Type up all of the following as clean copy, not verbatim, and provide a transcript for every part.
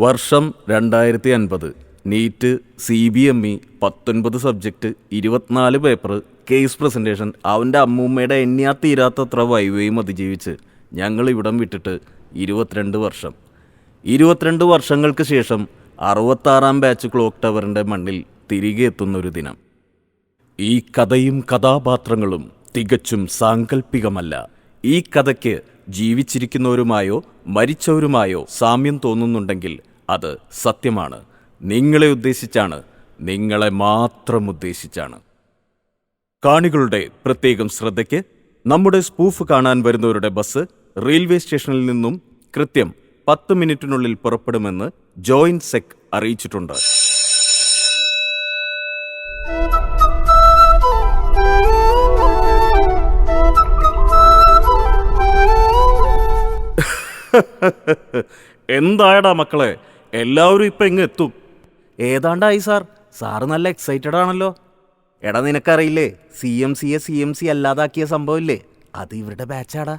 വർഷം 2050. NEET, CBME, 19 subject, 24 paper, case presentation, അവൻ്റെ അമ്മൂമ്മയുടെ എണ്ണിയാ തീരാത്തത്ര വൈവയും അതിജീവിച്ച് ഞങ്ങൾ ഇവിടം വിട്ടിട്ട് 22 വർഷം. 22 വർഷങ്ങൾക്ക് ശേഷം 66ാം ബാച്ച് ക്ലോക്ക് ടവറിൻ്റെ മണ്ണിൽ തിരികെ എത്തുന്നൊരു ദിനം. ഈ കഥയും കഥാപാത്രങ്ങളും തികച്ചും സാങ്കല്പികമല്ല. ഈ കഥയ്ക്ക് ജീവിച്ചിരിക്കുന്നവരുമായോ മരിച്ചവരുമായോ സാമ്യം തോന്നുന്നുണ്ടെങ്കിൽ അത് സത്യമാണ്. നിങ്ങളെ ഉദ്ദേശിച്ചാണ്, നിങ്ങളെ മാത്രം ഉദ്ദേശിച്ചാണ്. കാണികളുടെ പ്രത്യേകം ശ്രദ്ധയ്ക്ക്, നമ്മുടെ സ്പൂഫ് കാണാൻ വരുന്നവരുടെ ബസ് റെയിൽവേ സ്റ്റേഷനിൽ നിന്നും കൃത്യം 10 മിനിറ്റിനുള്ളിൽ പുറപ്പെടുമെന്ന് ജോയിന്റ് സെക് അറിയിച്ചിട്ടുണ്ട്. എന്തായടാ മക്കളെ, എല്ലാവരും ഇപ്പം ഇങ്ങ് എത്തും. ഏതാണ്ടായി സാർ. സാറ് നല്ല എക്സൈറ്റഡ് ആണല്ലോ. എടാ നിനക്കറിയില്ലേ, CMC അല്ലാതാക്കിയ സംഭവമില്ലേ, അത് ഇവരുടെ ബാച്ചാടാ.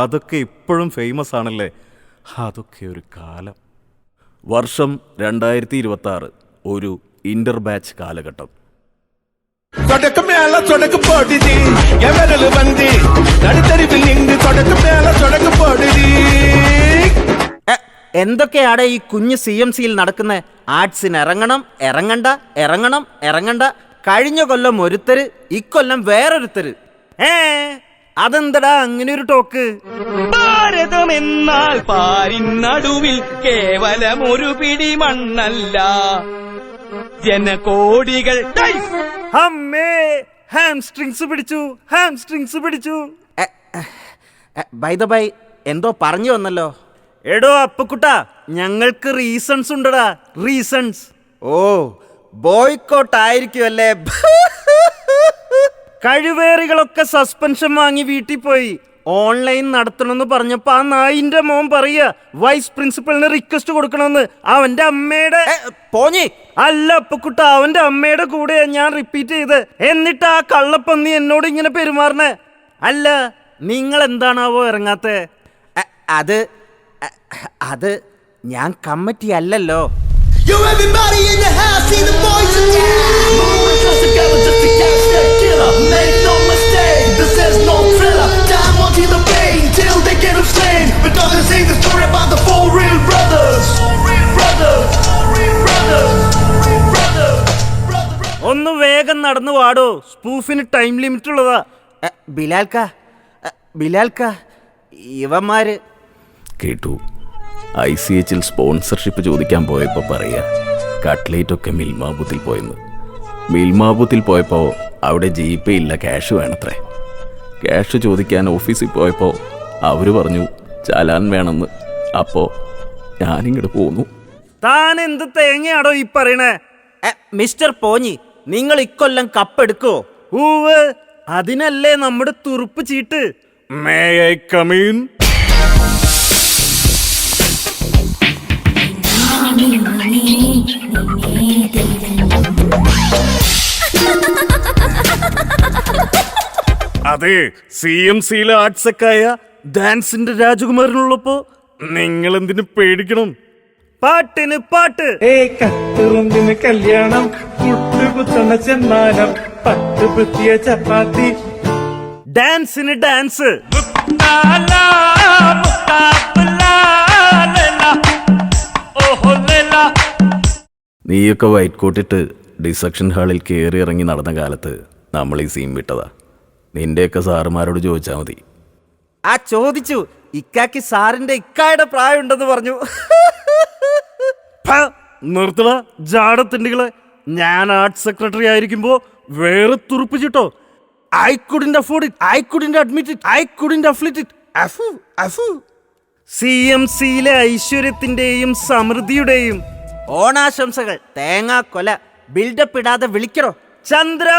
അതൊക്കെ ഇപ്പോഴും ഫേമസ് ആണല്ലേ. അതൊക്കെ ഒരു കാലം. വർഷം 2026. ഒരു ഇന്റർ ബാച്ച് കാലഘട്ടം. എന്തൊക്കെയാടെ ഈ കുഞ്ഞ് CMCയിൽ നടക്കുന്ന? ആർട്സിന് ഇറങ്ങണ്ട. കഴിഞ്ഞ കൊല്ലം ഒരുത്തര്, ഇക്കൊല്ലം വേറൊരുത്തര്. അതെന്തടാ അങ്ങനെ ഒരു ടോക്ക്? ഭാരതമെന്നാൽ പാരിനടുവിൽ കേവലം ഒരു പിടി മണ്ണല്ല, ജനകോടികൾ. അമ്മേ, ഹാംസ്ട്രിങ്സ് പിടിച്ചു. ബൈ ദ ബൈ, എന്തോ പറഞ്ഞു വന്നല്ലോ. എടോ അപ്പക്കുട്ട, ഞങ്ങൾക്ക് റീസൺസ് ഉണ്ടടാ, റീസൺസ്. ഓ, ബോയ്ക്കോട്ട് ആയിരിക്കുമല്ലേ. കഴിവേറികളൊക്കെ സസ്പെൻഷൻ വാങ്ങി വീട്ടിൽ പോയി. ഓൺലൈൻ നടത്തണമെന്ന് പറഞ്ഞപ്പോ ആ നായിന്റെ മോൻ പറയാ വൈസ് പ്രിൻസിപ്പലിന് റിക്വസ്റ്റ് കൊടുക്കണമെന്ന്. അവന്റെ അമ്മയുടെ പോഞ്ഞി അല്ല അപ്പക്കുട്ട, അവന്റെ അമ്മയുടെ കൂടെ ഞാൻ റിപ്പീറ്റ് ചെയ്ത്. എന്നിട്ട് ആ കള്ളപ്പന്നി എന്നോട് ഇങ്ങനെ പെരുമാറണേ. അല്ല, നിങ്ങൾ എന്താണാവോ ഇറങ്ങാത്തെ? അത് ഞാൻ കമ്മിറ്റി അല്ലല്ലോ. ഒന്ന് വേഗം നടന്നു വാടോ, സ്പൂഫിന് ടൈം ലിമിറ്റ് ഉള്ളതാ. ബിലാൽക്ക ഇവന്മാര് കേട്ടു. ICHൽ സ്പോൺസർഷിപ്പ് ചോദിക്കാൻ പോയപ്പോൾ പറയാ കട്ട്ലേറ്റൊക്കെ മിൽമാബൂത്തിൽ പോയെന്ന്. മിൽമാബൂത്തിൽ പോയപ്പോൾ അവിടെ GPay ഇല്ല, ക്യാഷ് വേണത്രേ. ക്യാഷ് ചോദിക്കാൻ ഓഫീസിൽ പോയപ്പോൾ അവർ പറഞ്ഞു ചലാൻ വേണമെന്ന്. അപ്പോൾ ഞാനിങ്ങോട്ട് പോന്നു. താൻ എന്ത് തേങ്ങയാടോ ഈ പറയണേ? മിസ്റ്റർ പോഞ്ഞി, നിങ്ങൾ ഇക്കൊല്ലം കപ്പെടുക്കോ? ഊവ്, അതിനല്ലേ നമ്മുടെ തുറുപ്പ് ചീട്ട്. May I come in? അതെ, CMCയിലെ ആർട്സൊക്കായ ഡാൻസിന്റെ രാജകുമാരനുള്ളപ്പോ നിങ്ങൾ എന്തിനു പേടിക്കണം? പാട്ടിന് പാട്ട്. കത്തുറുമ്പിന് കല്യാണം, കുട്ടുകുത്തണ ചെന്നാനം, 10 പ്രത്യ ചപ്പാത്തി. ഡാൻസിന് ഡാൻസ്. നീയൊക്കെ വൈറ്റ് കോട്ടിട്ട് ഡിസക്ഷൻ ഹാളിൽ കയറി ഇറങ്ങി നടന്ന കാലത്ത് നമ്മൾ ഈ സീൻ വിട്ടതാ. നിന്റെയൊക്കെ സാറുമാരോട് ചോദിച്ചാൽ മതി. ചോദിച്ചു. ഇക്കാക്ക് സാറിന്റെ ഇക്കായുടെ പ്രായം ഉണ്ടെന്ന് പറഞ്ഞു. നിർത്തണ ജാടത്തിണ്ടികളെ. ഞാൻ ആർട്സ് സെക്രട്ടറി ആയിരിക്കുമ്പോ വേറെ തുറുപ്പ് ചിട്ടോ. I couldn't afford it. I couldn't admit it. I couldn't afford it. അഫു. CMCയിലെ ഐശ്വര്യത്തിന്റെയും സമൃദ്ധിയുടെയും ഓണാശംസകൾ. തേങ്ങാക്കൊല. ബിൽഡപ്പ് ഇടാതെ വിളിക്കണോ? ചന്ദ്ര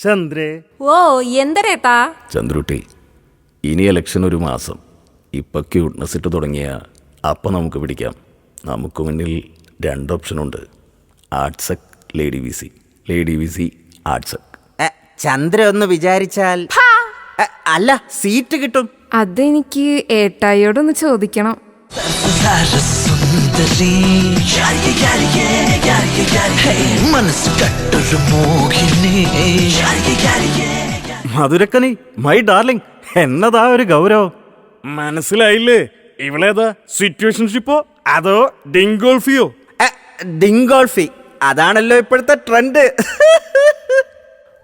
ചന്ദ്രേ. ഓ എന്തരേട്ടാ? ചന്ദ്രുട്ടി, ഇനി ഇലക്ഷൻ ഒരു മാസം. ഇപ്പം ക്യൂട്ട്നെസ് ഇട്ട് തുടങ്ങിയ അപ്പം നമുക്ക് പിടിക്കാം. നമുക്ക് മുന്നിൽ 2 ഓപ്ഷനുണ്ട്. ആർട്സക്, lady V C. Lady V C, ആർട്സക്. ചന്ദ്ര ഒന്ന് വിചാരിച്ചാൽ അല്ല, സീറ്റ് കിട്ടും. അതെനിക്ക് ഏട്ടായോടൊന്ന് ചോദിക്കണം. മധുരക്കനി, മൈ ഡാർലിംഗ്, എന്നതാ ഒരു ഗൗരവം. മനസ്സിലായില്ലേ? ഇവളേതാ, സിറ്റുവേഷൻഷിപ്പോ അതോ ഡിങ്കോൾഫിയോ? ഡിങ്കോൾഫി, അതാണല്ലോ ഇപ്പോഴത്തെ ട്രെൻഡ്.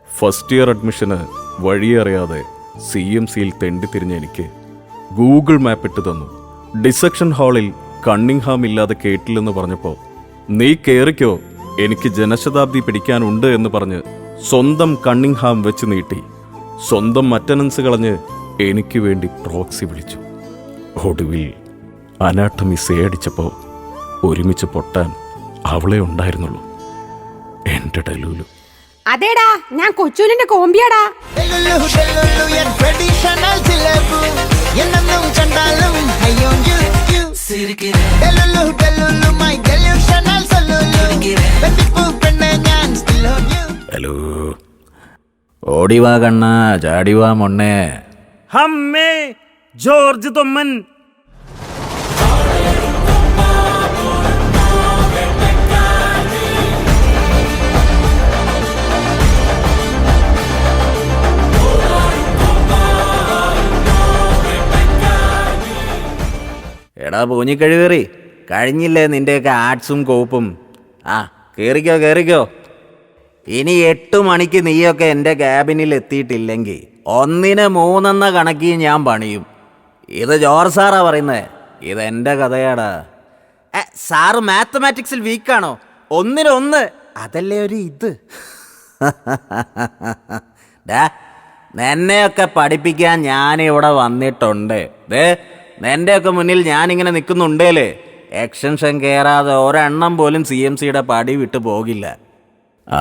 ഫസ്റ്റ് ഇയർ അഡ്മിഷന് വഴിയറിയാതെ CMCയിൽ തെണ്ടിത്തിരിഞ്ഞ എനിക്ക് ഗൂഗിൾ മാപ്പ് ഇട്ട് തന്നു. ഡിസക്ഷൻ ഹാളിൽ കണ്ണിങ്ഹാം ഇല്ലാതെ കേട്ടില്ലെന്ന് പറഞ്ഞപ്പോൾ നീ കേറിക്കോ, എനിക്ക് ജനശതാബ്ദി പിടിക്കാനുണ്ട് എന്ന് പറഞ്ഞ് സ്വന്തം കണ്ണിങ്ഹാം വെച്ച് നീട്ടി. സ്വന്തം അറ്റൻഡൻസ് കളഞ്ഞ് എനിക്ക് വേണ്ടി പ്രോക്സി വിളിച്ചു. ഒടുവിൽ അനാട്ടമി സേടിച്ചപ്പോൾ ഒരുമിച്ച് പൊട്ടാൻ അവളെ ഉണ്ടായിരുന്നുള്ളൂ, എൻ്റെ ഡെലൂലു. അതേടാ, ഞാൻ കൊച്ചൂലിന്റെ കോമ്പിയാടാ. ഹലോ, ഓടിവാ കണ്ണ, ചാടിവാ മൊണ്ണേ. ഹമ്മേ ജോർജ് തൊമ്മൻ. എടാ പൂഞ്ഞിക്കഴുകേറി, കഴിഞ്ഞില്ലേ നിൻ്റെയൊക്കെ ആർട്സും കോപ്പും? ആ കേറിക്കോ കേറിക്കോ. ഇനി 8 മണിക്ക് നീയൊക്കെ എൻ്റെ ക്യാബിനിൽ എത്തിയിട്ടില്ലെങ്കിൽ 1-ന് 3 എന്ന കണക്കിൽ ഞാൻ പണിയും. ഇത് ജോർജ് സാറാ പറയുന്നത്, ഇതെൻ്റെ കഥയാടാ. സാറ് മാത്തമാറ്റിക്സിൽ വീക്കാണോ? 1-ന് 1 അതല്ലേ ഒരു ഇത്. ഡാ, നിന്നെയൊക്കെ പഠിപ്പിക്കാൻ ഞാനിവിടെ വന്നിട്ടുണ്ട്. നിൻ്റെയൊക്കെ മുന്നിൽ ഞാനിങ്ങനെ നിൽക്കുന്നുണ്ടേലേ, എക്സ്റ്റൻഷൻ കയറാതെ ഒരെണ്ണം പോലും CMCയുടെ പടി വിട്ടു പോകില്ല. ആ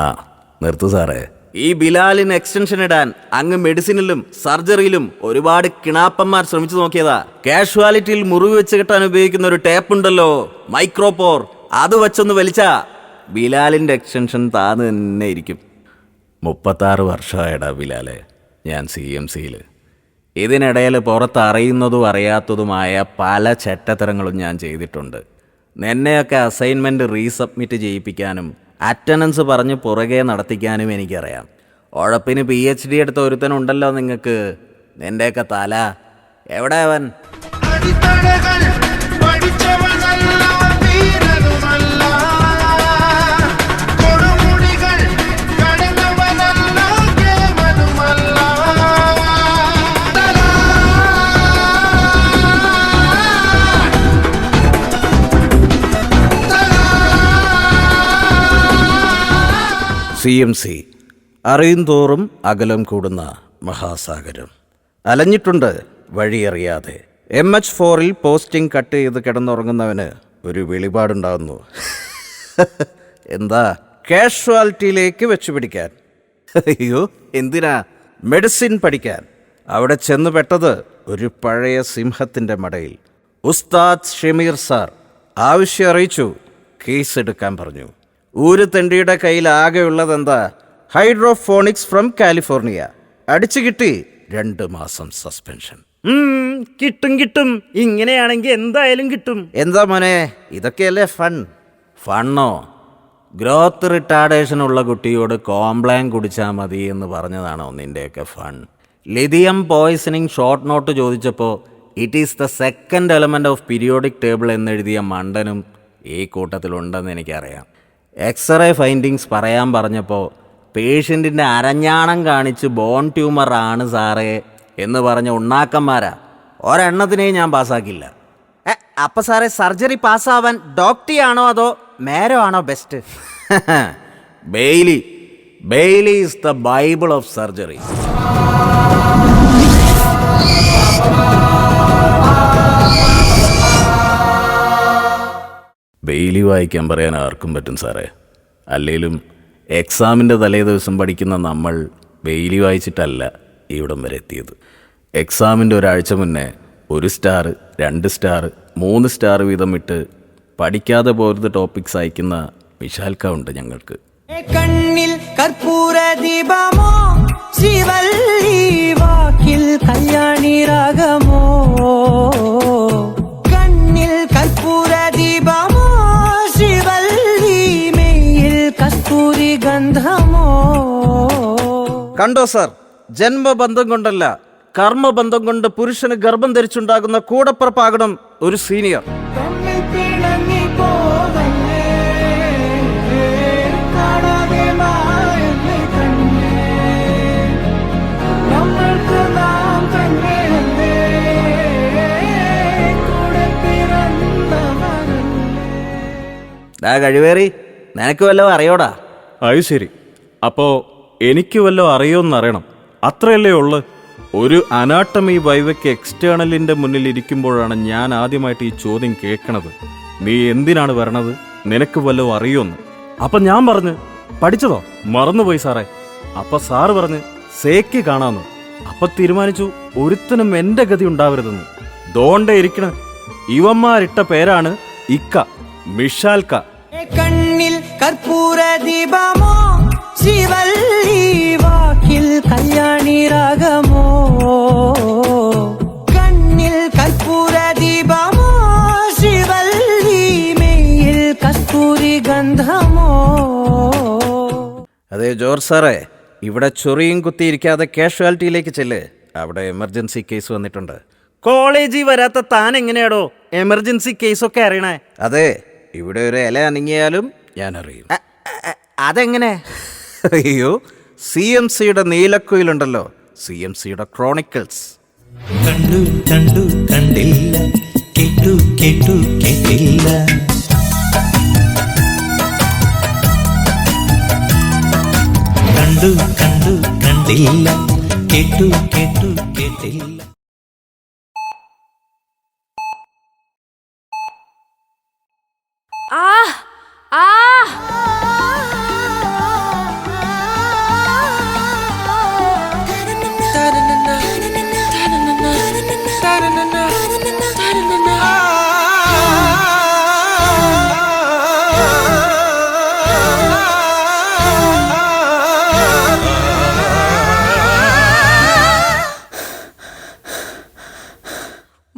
നിർത്തു സാറേ, ഈ ബിലാലിന് എക്സ്റ്റൻഷൻ ഇടാൻ അങ്ങ് മെഡിസിനിലും സർജറിയിലും ഒരുപാട് കിണാപ്പന്മാർ ശ്രമിച്ചു നോക്കിയതാ. കാഷ്വാലിറ്റിയിൽ മുറിവ് വെച്ച് കെട്ടാൻ ഉപയോഗിക്കുന്ന ഒരു ടേപ്പ് ഉണ്ടല്ലോ, മൈക്രോപോർ, അത് വെച്ചൊന്ന് വലിച്ചാ ബിലാലിൻ്റെ എക്സ്റ്റൻഷൻ താന്ന് തന്നെ ഇരിക്കും. 36 വർഷമായടാ ബിലാലെ ഞാൻ CMCയിൽ. ഇതിനിടയിൽ പുറത്ത് അറിയുന്നതും അറിയാത്തതുമായ പല ചെറ്റത്തരങ്ങളും ഞാൻ ചെയ്തിട്ടുണ്ട്. നിന്നെയൊക്കെ അസൈൻമെൻറ്റ് റീസബ്മിറ്റ് ചെയ്യിപ്പിക്കാനും അറ്റൻഡൻസ് പറഞ്ഞ് പുറകെ നടത്തിക്കാനും എനിക്കറിയാം. ഉഴപ്പിന് PhD എടുത്ത ഒരുത്തനുണ്ടല്ലോ നിങ്ങൾക്ക്, നിൻ്റെയൊക്കെ തല. എവിടെ അവൻ? CMC അറിയും തോറും അകലം കൂടുന്ന മഹാസാഗരം. അലഞ്ഞിട്ടുണ്ട് വഴിയറിയാതെ. MH4-ൽ പോസ്റ്റിംഗ് കട്ട് ചെയ്ത് കിടന്നുറങ്ങുന്നവന് ഒരു വെളിപാടുണ്ടാകുന്നു. എന്താ? കാഷ്വാലിറ്റിയിലേക്ക് വെച്ചു പിടിക്കാൻ. അയ്യോ, എന്തിനാ? മെഡിസിൻ പഠിക്കാൻ. അവിടെ ചെന്ന് പെട്ടത് ഒരു പഴയ സിംഹത്തിൻ്റെ മടയിൽ. ഉസ്താദ് ഷമീർ സാർ ആവശ്യം അറിയിച്ചു, കേസ് എടുക്കാൻ പറഞ്ഞു. ഊരുതെണ്ടിയുടെ കയ്യിൽ ആകെയുള്ളതെന്താ? Hydroponics from California. അടിച്ചു കിട്ടി 2 മാസം സസ്പെൻഷൻ. കിട്ടും കിട്ടും, ഇങ്ങനെയാണെങ്കിൽ എന്തായാലും കിട്ടും. എന്താ മോനെ, ഇതൊക്കെയല്ലേ ഫൺ? ഫണ്ണോ? ഗ്രോത്ത് റിട്ടാർഡേഷൻ ഉള്ള കുട്ടിയോട് കോംപ്ലാൻ കുടിച്ചാൽ മതി എന്ന് പറഞ്ഞതാണോ നിൻ്റെയൊക്കെ fun? Lithium poisoning short note ചോദിച്ചപ്പോൾ it is the second element of periodic table എന്നെഴുതിയ മണ്ടനും ഈ കൂട്ടത്തിലുണ്ടെന്ന് എനിക്കറിയാം. എക്സ്റേ ഫൈൻഡിങ്സ് പറയാൻ പറഞ്ഞപ്പോൾ പേഷ്യൻറ്റിൻ്റെ അരഞ്ഞാണം കാണിച്ച് ബോൺ ട്യൂമർ ആണ് സാറേ എന്ന് പറഞ്ഞ ഉണ്ണാക്കന്മാരാ. ഒരെണ്ണത്തിനെയും ഞാൻ പാസ്സാക്കില്ല. അപ്പം സാറേ, സർജറി പാസ്സാവാൻ ഡോക്ടറാണോ അതോ മേരോ ആണോ best? Bailey is the Bible of surgery. Bailey വായിക്കാൻ പറയാൻ ആർക്കും പറ്റും സാറേ. അല്ലെങ്കിലും എക്സാമിൻ്റെ തലേ ദിവസം പഠിക്കുന്ന നമ്മൾ ബെയിലി വായിച്ചിട്ടല്ല ഇവിടം വരെ എത്തിയത്. എക്സാമിൻ്റെ ഒരാഴ്ച മുന്നേ 1 സ്റ്റാർ 2 സ്റ്റാർ 3 സ്റ്റാർ വീതം ഇട്ട് പഠിക്കാതെ പോരുന്ന ടോപ്പിക്സ് അയക്കുന്ന വിശാൽക്ക ഉണ്ട് ഞങ്ങൾക്ക്. കണ്ണിൽ കർപ്പൂര ദീപമോ ശ്രീവല്ലി വാക്കിൽ കല്യാണി രാഗമോ, കണ്ണിൽ കർപ്പൂര ദീപമോ ശ്രീവല്ലി മെയ്യിൽ കസ്തൂരി ഗന്ധമോ. കണ്ടോ സാർ, ജന്മബന്ധം കൊണ്ടല്ല കർമ്മബന്ധം കൊണ്ട് പുരുഷന് ഗർഭം ധരിച്ചുണ്ടാകുന്ന കൂടപ്പുറപ്പാകണം ഒരു സീനിയർ. കഴിവേറി, നിനക്ക് വല്ലതും അറിയോടാ? അത് ശരി, അപ്പോൾ എനിക്ക് വല്ലതും അറിയോന്നറിയണം, അത്രയല്ലേ ഉള്ളു. ഒരു അനാട്ടമി വൈവയ്ക്ക് എക്സ്റ്റേണലിൻ്റെ മുന്നിൽ ഇരിക്കുമ്പോഴാണ് ഞാൻ ആദ്യമായിട്ട് ഈ ചോദ്യം കേൾക്കണത്. നീ എന്തിനാണ് വരണത്, നിനക്ക് വല്ലതും അറിയോന്ന്. അപ്പം ഞാൻ പറഞ്ഞു പഠിച്ചതോ, മറന്നുപോയി സാറേ. അപ്പം സാറ് പറഞ്ഞ് സേക്ക് കാണാമെന്ന്. അപ്പം തീരുമാനിച്ചു ഒരുത്തനും എൻ്റെ ഗതി ഉണ്ടാവരുതെന്ന്. ദോണ്ടേ ഇരിക്കണ ഇവന്മാരിട്ട പേരാണ് ഇക്ക, മിഷാൽക്ക. കണ്ണിൽ കർപ്പൂര ദീപമോ ശ്രീവല്ലി വാക്കിൽ കല്യാണി രാഗമോ, കണ്ണിൽ കർപ്പൂര ദീപമോ ശ്രീവല്ലി മെയ്യിൽ കസ്തൂരി ഗന്ധമോ. അതെ ജോർജ് സാറേ, ഇവിടെ ചൊറിയും കുത്തിയിരിക്കാതെ കാഷ്വാലിറ്റിയിലേക്ക് ചെല്ല്. അവിടെ എമർജൻസി കേസ് വന്നിട്ടുണ്ട്. കോളേജിൽ വരാത്ത താൻ എങ്ങനെയാടോ എമർജൻസി കേസൊക്കെ അറിയണേ? അതെ, ഇവിടെ ഒരു ഇല അനങ്ങിയാലും ഞാൻ അറിയും. അതെങ്ങനെ? അയ്യോ, CMCയുടെ നീലക്കുയിലുണ്ടല്ലോ, CMCയുടെ ക്രോണിക്കിൾസ്. കണ്ടു കണ്ടു കണ്ടില്ല, കേട്ടു കേട്ടു കേട്ടില്ല. കണ്ടു കണ്ടു കണ്ടില്ല, കേട്ടു കേട്ടു കേട്ടില്ല.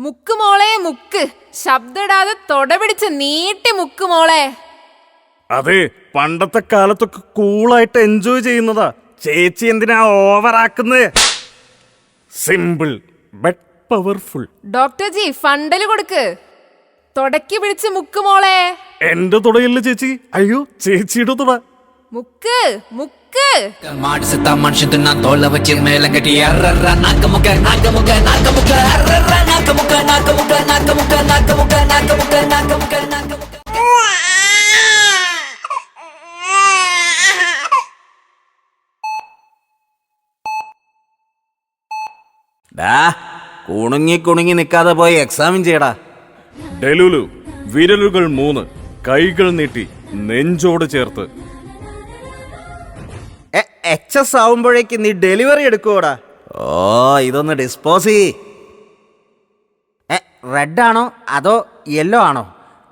മുക്ക് മോളെ മുക്ക്, ശബ്ദമിടാതെ തൊടപിടിച്ച് നീട്ടി മുക്ക് മോളെ. അതെ, പണ്ടത്തെ കാലത്തൊക്കെ കൂളായിട്ട് എൻജോയ് ചെയ്യുന്നതാ. ചേച്ചി എന്തിനാ ഓവറാക്കുന്നത്? Simple but powerful. Doctor ji ഫണ്ടല് കൊടുക്ക്, തുടക്കി പിടിച്ച് മുക്ക് മോളെ. എന്റെ തുടയില്ല ചേച്ചി, അയ്യോ ചേച്ചിയുടെ തുട. മുക്ക് മുക്ക്. മാടി സെത്ത മനുഷ്യൻ തിന്നാൻ തോള വെച്ച് മേലം കെട്ടി അററ നാക്കമുക്ക നാക്കമുക്ക നാക്കമുക്ക അററ നാക്കമുക്ക നാക്കമുക്ക നാക്കമുക്ക നാക്കമുക്ക നാക്കമുക്ക നാക്കമുക്ക നാക്കമുക്ക. ഡാ, കുണുങ്ങി കുണുങ്ങി നിൽക്കാതെ പോയി എക്സാമിൻ ചെയ്യടാ. ഡെലുലു, വിരലുകൾ 3, കൈകൾ നീട്ടി നെഞ്ചോട് ചേർത്ത്. HS ആവുമ്പോഴേക്ക് നീ ഡെലിവറി എടുക്കുവോടാ? ഓ, ഇതൊന്ന് ഡിസ്പോസ് ചെയ്യ്. റെഡ് ആണോ അതോ യെല്ലോ ആണോ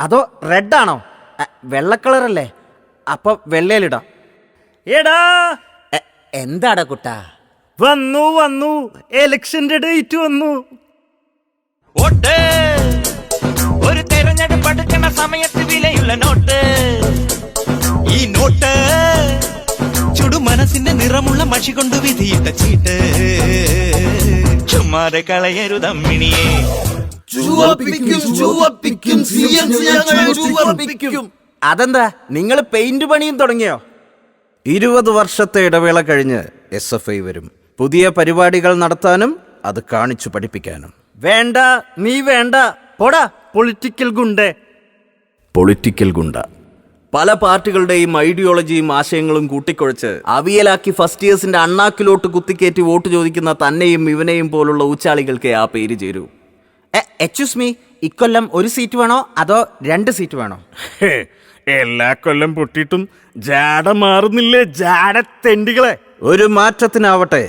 അതോ റെഡ് ആണോ? വെള്ള കളറല്ലേ, അപ്പൊ വെള്ളയിലിടാം. എടാ, എന്താടാ കുട്ടാ? വന്നു വന്നു, എലക്ഷന്റെ ഡേറ്റ് വന്നു. വോട്ട് ഒരു തെരഞ്ഞെടുപ്പ് അടുക്കുന്ന സമയത്ത് വിലയുള്ള നോട്ട്. ഈ നോട്ട് ചുടു മനസ്സിന്റെ നിറമുള്ള മഷി കൊണ്ട് വിധിയിട്ട ചീട്ട്. ചുമ്മാതെ കളയരുതമ്മിണിയെ. അതെന്താ, നിങ്ങൾ പെയിന്റ് പണിയും തുടങ്ങിയോ? 20 വർഷത്തെ ഇടവേള കഴിഞ്ഞ് SFI വരും. പുതിയ പരിപാടികൾ നടത്താനും അത് കാണിച്ചു പഠിപ്പിക്കാനും. വേണ്ട, നീ വേണ്ട, പോടാ പൊളിറ്റിക്കൽ ഗുണ്ടേ. പൊളിറ്റിക്കൽ ഗുണ്ട പല പാർട്ടികളുടെയും ഐഡിയോളജിയും ആശയങ്ങളും കൂട്ടിക്കുഴച്ച് അവിയലാക്കി ഫസ്റ്റ് ഇയേഴ്സിന്റെ അണ്ണാക്കിലോട്ട് കുത്തിക്കയറ്റി വോട്ട് ചോദിക്കുന്ന തന്നെയും ഇവനെയും പോലുള്ള ഊച്ചാളികൾക്ക് ആ പേര് ചേരൂ. എക്സ്ക്യൂസ് മീ, ഇക്കൊല്ലം 1 സീറ്റ് വേണോ അതോ 2 സീറ്റ് വേണോ? എല്ലാ കൊല്ലം പൊട്ടിയിട്ടും ജാട മാറുന്നില്ലേ? ജാട തെണ്ടികളെ, ഒരു മാറ്റത്തിനാവട്ടെ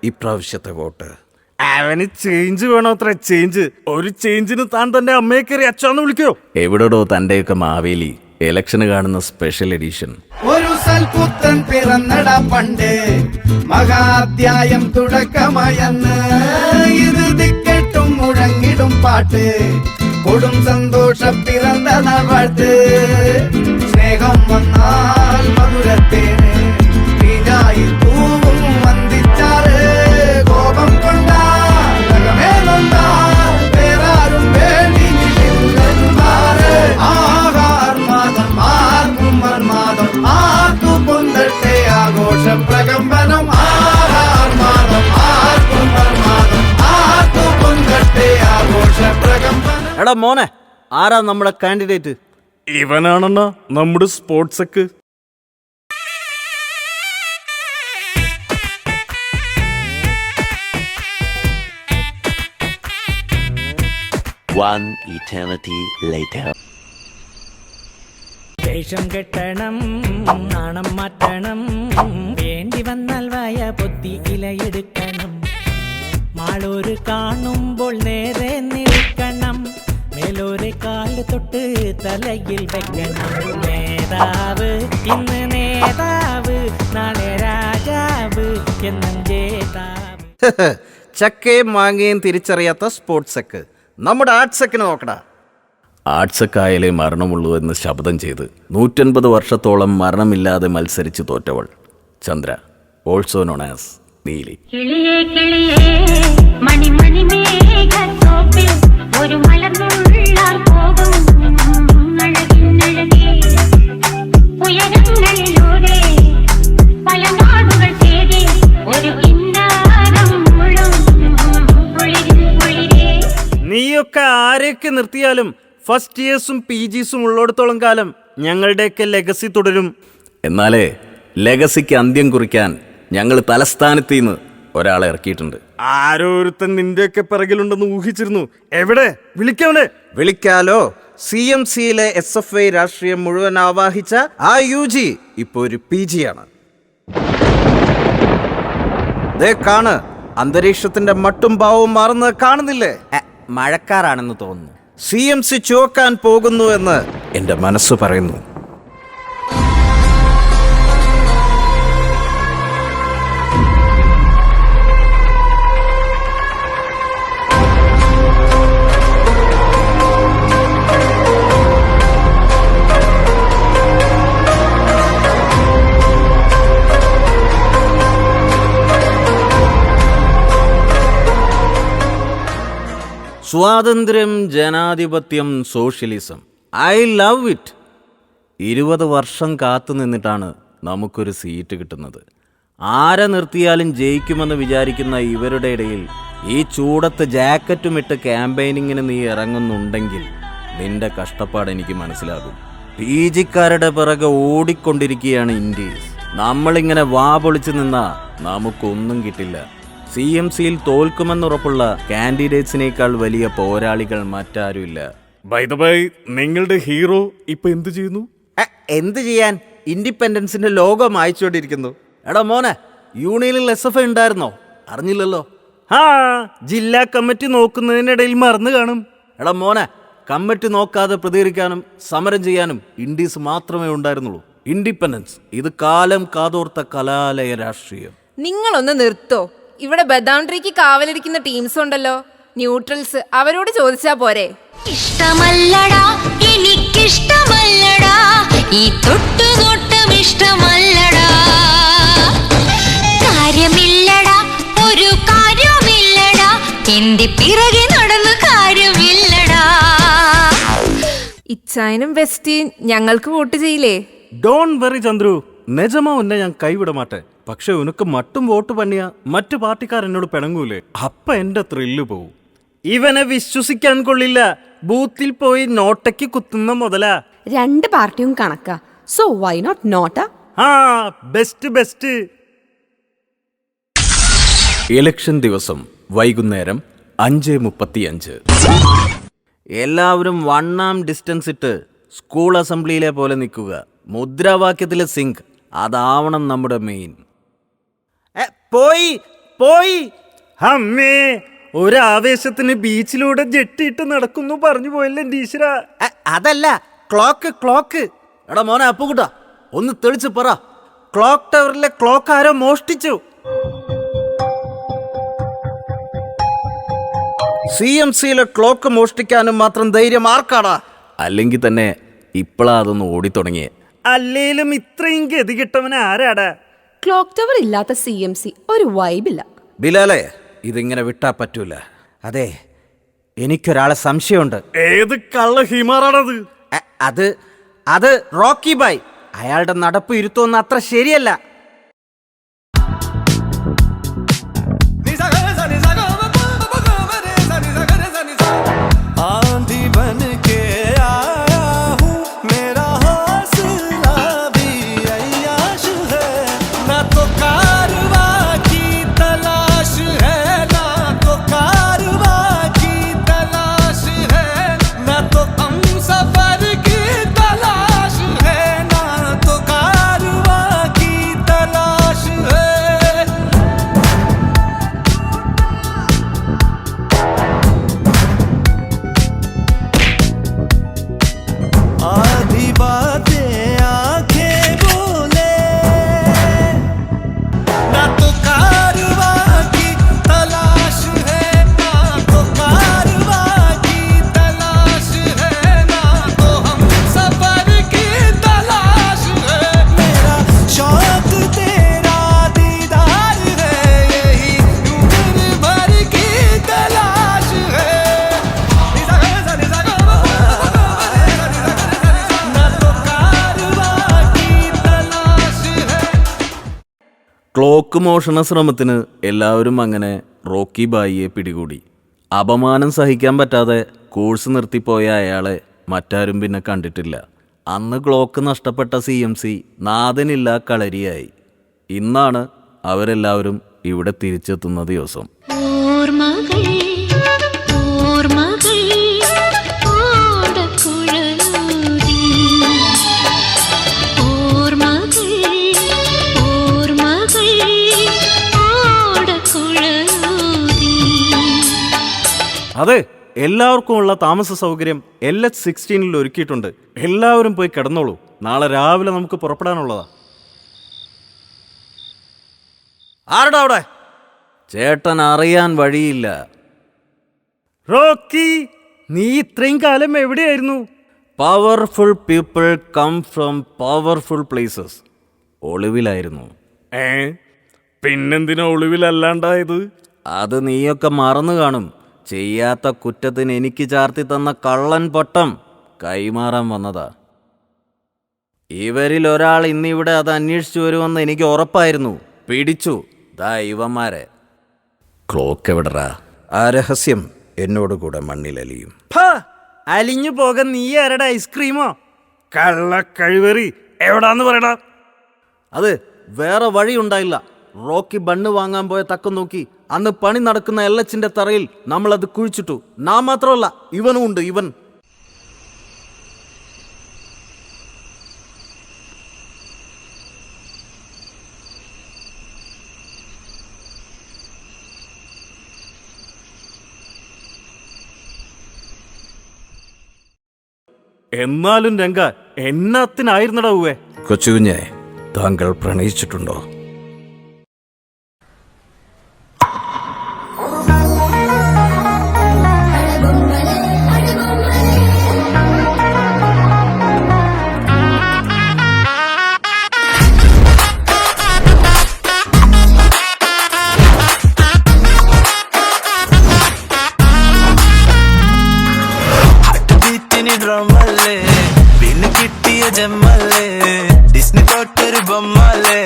ഇപ്രാവശ്യത്തെ വോട്ട്. അവന് ചേഞ്ച് വേണോ അത്ര ചേഞ്ച്. ഒരു ചേഞ്ചിന് താൻ തന്റെ അമ്മയെ കയറി അച്ഛന്ന് വിളിക്കോ? എവിടെടോ തന്റെയൊക്കെ മാവേലി ഇലക്ഷന് കാണുന്ന സ്പെഷ്യൽ എഡിഷൻ. ഒരു സൽപുത്രൻ പിറന്നട പണ്ട്, മഹാധ്യായം തുടക്കമയന്ന്. ഇത് ദിക്കെട്ടും മുഴങ്ങിടും പാട്ട്, കൊടും സന്തോഷം പിറന്ന നാൾവാഴ്ത്ത്. സ്നേഹം വന്നാൽ മധുരത്തേന്, തീഞ്ഞായി പൂവും വന്ദിച്ചാറ്. കോപം കൊണ്ടാൽ നഖമേ നൊന്താൽ വേറാരും വേണ്ടി നിന്നില്ലെന്നാറ്. ആഹാർമാദം ആർക്കും മന്മാദം ആർക്കു പൊന്തട്ടെ ആഘോഷ പ്രകമ്പനം. ആഹാർമാദം ആർക്കും മന്മാദം ആർക്കു പൊന്തട്ടെ ആഘോഷ പ്രകമ്പനം. എടാ മോനെ, ആരാ നമ്മുടെ കാൻഡിഡേറ്റ്? ഇവനാണെന്ന നമ്മുടെ സ്പോർട്സൊക്കെ. One eternity later. വേഷം കെട്ടണം, നാണം മാറ്റണം, വേണ്ടി വന്നാൽ വായ പൊത്തി ഇലയെടുക്കണം. മാളൂര് കാണുമ്പോൾ നേരെ നിൽക്കണം, മേലോരെ കാല് തൊട്ട് തലയിൽ വെക്കണം. നേതാവ് ഇന്ന് നേതാവ്, നാളെ രാജാവ് എന്നും ജേതാവ്. ചക്കയും മാങ്ങയും തിരിച്ചറിയാത്ത സ്പോർട്സെക്ക് നമ്മുടെ ആർട്സെക്കിന് നോക്കടാ. ആർട്സെക്കായാലേ മരണമുള്ളൂ എന്ന് ശബ്ദം ചെയ്ത് 150 വർഷത്തോളം മരണമില്ലാതെ മത്സരിച്ച് തോറ്റവൾ Chandra, also known as Neeli. കിളിയേ കിളിയേ മണിമണി മേഘത്തോപ്പിൽ ഒരു മലർന്നുള്ളാർ പോകും അഴകിനഴകേ. ഉയരങ്ങളിലൂടെ പല നാടുകൾ തേടി ഒരു കിന്നാരം മുഴും കുളിരിൻ കുളിരേ. നീയൊക്കെ ആരെയൊക്കെ നിർത്തിയാലും ഫസ്റ്റ് ഇയേഴ്സും PGസും ഉള്ളിടത്തോളം കാലം ഞങ്ങളുടെയൊക്കെ ലെഗസി തുടരും. എന്നാലേ ലെഗസിക്ക് അന്ത്യം കുറിക്കാൻ ഞങ്ങൾ തലസ്ഥാനത്ത് നിന്ന് ഒരാളെ ഇറക്കിയിട്ടുണ്ട്. ആരോരുത്തൻ നിന്റെയൊക്കെ പിറകിലുണ്ടെന്ന് ഊഹിച്ചിരുന്നു. എവിടെ? വിളിക്കവനെ. വിളിക്കാലോ. CMCയിലെ SFI രാഷ്ട്രീയം മുഴുവൻ ആവാഹിച്ച ആ UG ഇപ്പൊ ഒരു PG ആണ്. ദേ കാണ്, അന്തരീക്ഷത്തിന്റെ മട്ടും ഭാവവും മാറുന്നത് കാണുന്നില്ലേ? മഴക്കാറാണെന്ന് തോന്നുന്നു. CMC ചുവക്കാൻ പോകുന്നു എന്ന് എന്റെ മനസ്സ് പറയുന്നു. സ്വാതന്ത്ര്യം, ജനാധിപത്യം, സോഷ്യലിസം, ഐ ലവ് ഇറ്റ്. 20 വർഷം കാത്തു നിന്നിട്ടാണ് നമുക്കൊരു സീറ്റ് കിട്ടുന്നത്. ആരെ നിർത്തിയാലും ജയിക്കുമെന്ന് വിചാരിക്കുന്ന ഇവരുടെ ഇടയിൽ ഈ ചൂടത്ത് ജാക്കറ്റും ഇട്ട് ക്യാമ്പയിനിങ്ങിന് നീ ഇറങ്ങുന്നുണ്ടെങ്കിൽ നിന്റെ കഷ്ടപ്പാട് എനിക്ക് മനസ്സിലാകും. PGക്കാരുടെ പിറകെ ഓടിക്കൊണ്ടിരിക്കുകയാണ് ഇന്ത്യസ്. നമ്മളിങ്ങനെ വാ പൊളിച്ചു നിന്നാ നമുക്കൊന്നും കിട്ടില്ല. CMCയിൽ തോൽക്കുമെന്നുറപ്പുള്ള കാൻഡിഡേറ്റ്സിനേക്കാൾ വലിയ പോരാളികൾ മറ്റാരുമില്ല. ബൈ ദ ബൈ, നിങ്ങളുടെ ഹീറോ ഇപ്പൊ എന്ത് ചെയ്യുന്നു? എന്ത് ചെയ്യാൻ? ഇൻഡിപെൻഡൻസിന്റെ ലോഗോ മായ്ച്ചുകൊണ്ടിരിക്കുന്നു. എടാ മോനെ, യൂണിയനിൽ SFI ഉണ്ടായിരുന്നോ? അറിഞ്ഞില്ലല്ലോ. ആ, ജില്ലാ കമ്മിറ്റി നോക്കുന്നതിനിടയിൽ മറന്നു കാണും. എടാ മോനെ, കമ്മിറ്റി നോക്കാതെ പ്രതികരിക്കാനും സമരം ചെയ്യാനും ഇൻഡീസ് മാത്രമേ ഉണ്ടായിരുന്നുള്ളൂ. ഇൻഡിപെൻഡൻസ് ഇത് കാലം കാതോർത്ത കലാലയ രാഷ്ട്രീയം. നിങ്ങളൊന്ന് നിർത്തോ. ഇവിടെ ബദാംട്രിക്ക് കാവലിരിക്കുന്ന ടീംസ് ഉണ്ടല്ലോ, ന്യൂട്രൽസ്. അവരോട് ചോദിച്ചാ പോരെ? ഇഷ്ടമല്ലടാ, എനിക്കിഷ്ടമല്ലടാ, ഈ തൊട്ടുനോട്ടം ഇഷ്ടമല്ലടാ. കാര്യമില്ലടാ, ഒരു കാര്യമില്ലടാ, എന്റെ പിറകെ നടന്ന് കാര്യമില്ലടാ. ഇച്ചായനും ബെസ്റ്റിയും ഞങ്ങൾക്ക് വോട്ട് ചെയ്യില്ലേ? ഡോൺ വെറി ചന്ദ്രു, നിജമാ ഉന്നെ ഞാൻ കൈവിട മാട്ടെ. പക്ഷെ ഉനക്ക് മട്ടും വോട്ട് പണിയ മറ്റു പാർട്ടിക്കാർ എന്നോട് പിണങ്ങൂലേ? അപ്പ എന്റെ ത്രില്ല് പോവും. ഇവനെ വിശ്വസിക്കാൻ കൊള്ളില്ല. ബൂത്തിൽ പോയി നോട്ടയ്ക്ക് കുത്തുന്ന മുതലാ. 2 പാർട്ടിയും കണക്കാ. So why not NOTA? ആ, ബെസ്റ്റ്. ഇലക്ഷൻ ദിവസം വൈകുന്നേരം 5:35. എല്ലാവരും 1 arm ഡിസ്റ്റൻസ് ഇട്ട് സ്കൂൾ അസംബ്ലിയിലെ പോലെ നിൽക്കുക. മുദ്രാവാക്യത്തിലെ സിങ്ക് അതാവണം നമ്മുടെ മെയിൻ. പോയി പോയി. അമ്മേ, ഒരാവേശത്തിന് ബീച്ചിലൂടെ ജെട്ടിയിട്ട് നടക്കുന്നു പറഞ്ഞു പോയല്ലേ എൻ്റെ ഈശ്വര. അതല്ല, ക്ലോക്ക്. എടാ മോനെ അപ്പുകുട്ടാ, ഒന്ന് തെളിച്ച് പറ, ക്ലോക്ക് ടവറിലെ ക്ലോക്ക് ആരോ മോഷ്ടിച്ചു? CMCയിലെ ക്ലോക്ക് മോഷ്ടിക്കാനും മാത്രം ധൈര്യം ആർക്കാടാ? അല്ലെങ്കിൽ തന്നെ ഇപ്പോഴാ അതൊന്ന് ഓടിത്തുടങ്ങിയേ. അല്ലേലും ഇത്രയും ഗതി കിട്ടവന് ആരാടാ? ക്ലോക്ക് ടവർ ഇല്ലാത്ത CMC ഒരു വൈബില്ല. ബിലാലെ, ഇതിങ്ങനെ വിട്ടാ പറ്റൂല. അതെ, എനിക്കൊരാളെ സംശയമുണ്ട്. ഏത് കള്ള ഹിമാറാണത്? അത് റോക്കി ബായ്. അയാളുടെ നടപ്പ് ഇരുത്തൊന്നും അത്ര ശരിയല്ല. ക്ലോക്ക് മോഷണ ശ്രമത്തിന് എല്ലാവരും അങ്ങനെ റോക്കി ബായിയെ പിടികൂടി. അപമാനം സഹിക്കാൻ പറ്റാതെ കോഴ്സ് നിർത്തിപ്പോയ അയാളെ മറ്റാരും പിന്നെ കണ്ടിട്ടില്ല. അന്ന് ക്ലോക്ക് നഷ്ടപ്പെട്ട CMC നാഥനില്ല കളരിയായി. ഇന്നാണ് അവരെല്ലാവരും ഇവിടെ തിരിച്ചെത്തുന്ന ദിവസം. അതെ, എല്ലാവർക്കും ഉള്ള താമസ സൗകര്യം LH16 ഒരുക്കിയിട്ടുണ്ട്. എല്ലാവരും പോയി കിടന്നോളൂ. നാളെ രാവിലെ നമുക്ക് പുറപ്പെടാനുള്ളതാ. ആരുടെ അവിടെ? ചേട്ടൻ അറിയാൻ വഴിയില്ല. റോക്കി, നീ ഇത്രയും കാലം എവിടെയായിരുന്നു? Powerful people come from powerful places. ഒളിവിലായിരുന്നു. പിന്നെന്തിനാ ഒളിവിലല്ലാണ്ടായത്? അത് നീയൊക്കെ മറന്നു കാണും. ചെയ്യാത്ത കുറ്റത്തിന് എനിക്ക് ചാർത്തി തന്ന കള്ളൻ പട്ടം കൈമാറാൻ വന്നതാ. ഇവരിൽ ഒരാൾ ഇന്നിവിടെ അത് അന്വേഷിച്ചു വരുമെന്ന് എനിക്ക് ഉറപ്പായിരുന്നു. പിടിച്ചു ദാ ഇവന്മാരെ. ക്ലോക്ക് എവിടറാ? ആ രഹസ്യം എന്നോട് കൂടെ മണ്ണിലലിയും. അലിഞ്ഞു പോകാൻ നീ ആരുടെ ഐസ്ക്രീമോ? കള്ള കഴിവറി, എവിടാന്ന് പറയടാ. അത് വേറെ വഴി ഉണ്ടായില്ല. റോക്കി ബണ്ണ് വാങ്ങാൻ പോയ തക്കം നോക്കി അന്ന് പണി നടക്കുന്ന LHന്റെ തറയിൽ നമ്മളത് കുഴിച്ചിട്ടു. നാം മാത്രമല്ല, ഇവനും ഉണ്ട്. ഇവൻ എന്നാലും രംഗ, എന്നത്തിനായിരുന്നടാ ഉവേ? കൊച്ചുകുഞ്ഞെ, താങ്കൾ പ്രണയിച്ചിട്ടുണ്ടോ? ഡ്രമല്ലേ പിന്നെ കിട്ടിയ ജമ്മല്ലേ ഡിസ്നി തൊട്ടൊരു ബൊമ്മല്ലേ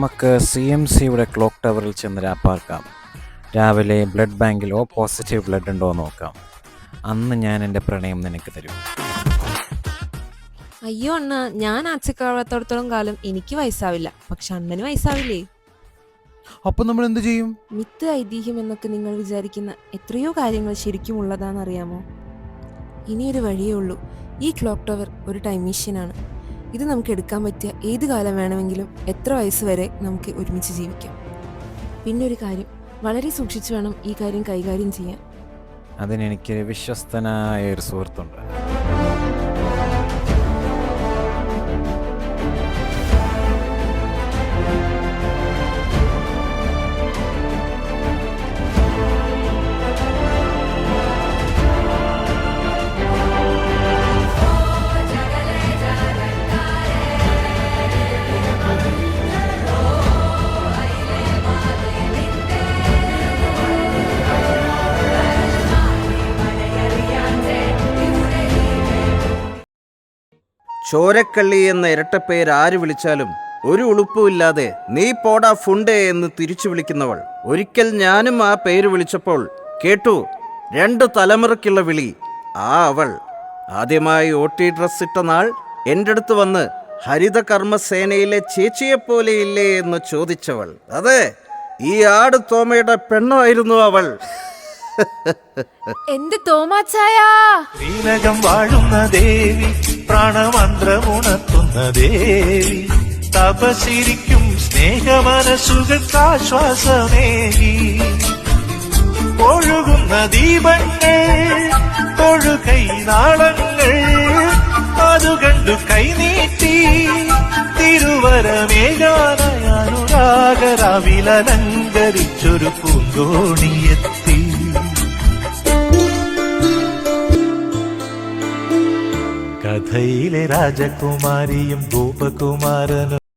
നമുക്ക് CMCയുടെ ക്ലോക്ക് ടവറിൽ ചെന്ന് രാപ്പാർക്കാം. രാവിലെ ബ്ലഡ് ബാങ്കിൽ O പോസിറ്റീവ് ബ്ലഡ് ഉണ്ടോ എന്ന് നോക്കാം. അന്ന് ഞാൻ എൻ്റെ പ്രണയം നിനക്ക് തരും. അയ്യോ അണ്ണ, ഞാൻ ആച്ചക്കാവാത്തോടത്തോളം കാലം എനിക്ക് വയസ്സാവില്ല, പക്ഷെ അണ്ണന് വയസ്സാവില്ലേ? അപ്പം നമ്മൾ എന്ത് ചെയ്യും? മിത്ത്, ഐതിഹ്യം എന്നൊക്കെ നിങ്ങൾ വിചാരിക്കുന്ന എത്രയോ കാര്യങ്ങൾ ശരിക്കും ഉള്ളതാണെന്നറിയാമോ? ഇനിയൊരു വഴിയേ ഉള്ളൂ. ഈ ക്ലോക്ക് ടവർ ഒരു ടൈം മെഷീനാണ്. ഇത് നമുക്ക് എടുക്കാൻ പറ്റിയ ഏത് കാലം വേണമെങ്കിലും എത്ര വയസ്സ് വരെ നമുക്ക് ഒരുമിച്ച് ജീവിക്കാം. പിന്നെ ഒരു കാര്യം, വളരെ സൂക്ഷിച്ചു വേണം ഈ കാര്യം കൈകാര്യം ചെയ്യാൻ. അതിനെനിക്ക് വിശ്വസ്തനായ ഒരു സുഹൃത്തുണ്ട്. ചോരക്കള്ളി എന്ന ഇരട്ടപ്പേര് ആര് വിളിച്ചാലും ഒരു ഉളുപ്പുമില്ലാതെ നീ പോടാ ഫുണ്ടേ എന്ന് തിരിച്ചു വിളിക്കുന്നവൾ. ഒരിക്കൽ ഞാനും ആ പേര് വിളിച്ചപ്പോൾ കേട്ടു 2 തലമുറയ്ക്കുള്ള വിളി. ആ അവൾ ആദ്യമായി OT ഡ്രസ് ഇട്ട നാൾ എൻ്റെ അടുത്ത് വന്ന് ഹരിത കർമ്മസേനയിലെ ചേച്ചിയെപ്പോലെ ഇല്ലേ എന്ന് ചോദിച്ചവൾ. അതെ, ഈ ആട് തോമയുടെ പെണ്ണായിരുന്നു അവൾ. എന്റെ തോമാച്ചായ, ശ്രീലകം വാഴുന്ന ദേവി, പ്രാണമന്ത്രമുണർത്തുന്ന ദേവി, തപസിരിക്കും സ്നേഹമനസ്സുകൾക്കാശ്വാസമേകി, ഒഴുകുന്ന ദീപങ്ങൾ, തൊഴുകൈ നാളങ്ങൾ, അതു കണ്ടു കൈനീട്ടി തിരുവരമേകാനയാനുരാഗരാവിലലങ്കരിച്ചൊരു പൂങ്കോണിയെത്തി. കഥയിലെ രാജകുമാരിയും ഗോപകുമാരനും